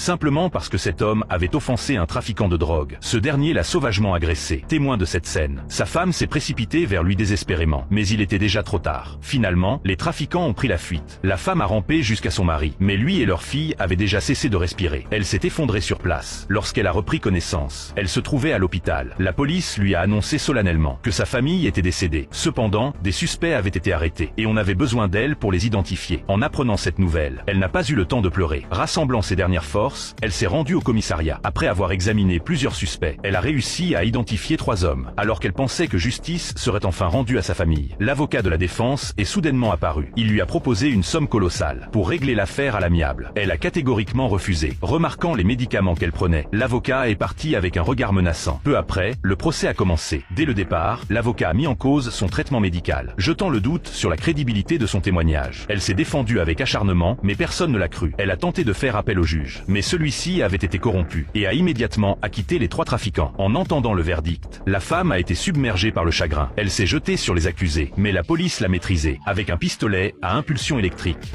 simplement parce que cet homme avait offensé un trafiquant de drogue. Ce dernier l'a sauvagement agressé. Témoin de cette scène, sa femme s'est précipitée vers lui désespérément, mais il était déjà trop tard. Finalement, les trafiquants ont pris la fuite. La femme a rampé jusqu'à son mari, mais lui et leur fille avaient déjà cessé de respirer. Elle s'est effondrée sur place. Lorsqu'elle a repris connaissance, elle se trouvait à l'hôpital. La police lui a annoncé solennellement que sa famille était décédée. Cependant, des suspects avaient été arrêtés et on avait besoin d'elle pour les identifier. En apprenant cette nouvelle, elle n'a pas eu le temps de pleurer. Rassemblant ses dernières forces, elle s'est rendue au commissariat. Après avoir examiné plusieurs suspects, elle a réussi à identifier 3 hommes, alors qu'elle pensait que justice serait enfin rendue à sa famille. L'avocat de la défense est soudainement apparu. Il lui a proposé une somme colossale pour régler l'affaire à l'amiable. Elle a catégoriquement refusé. Remarquant les médicaments qu'elle prenait, l'avocat est parti avec un regard menaçant. Peu après, le procès a commencé. Dès le départ, l'avocat a mis en cause son traitement médical, jetant le doute sur la crédibilité de son témoignage. Elle s'est défendue avec acharnement, mais personne ne l'a cru. Elle a tenté de faire appel au juge, mais celui-ci avait été corrompu et a immédiatement acquitté les 3 trafiquants. En entendant le verdict, la femme a été submergée par le chagrin. Elle s'est jetée sur les accusés, mais la police l'a maîtrisée avec un pistolet à impulsion électrique.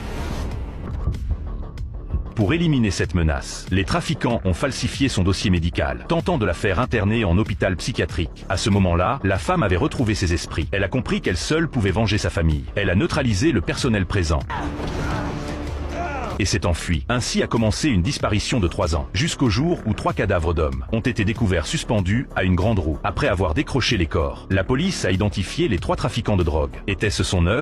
Pour éliminer cette menace, les trafiquants ont falsifié son dossier médical, tentant de la faire interner en hôpital psychiatrique. À ce moment-là, la femme avait retrouvé ses esprits. Elle a compris qu'elle seule pouvait venger sa famille. Elle a neutralisé le personnel présent et s'est enfuie. Ainsi a commencé une disparition de 3 ans, jusqu'au jour où 3 cadavres d'hommes ont été découverts suspendus à une grande roue. Après avoir décroché les corps, la police a identifié les 3 trafiquants de drogue. Était-ce son œuvre ?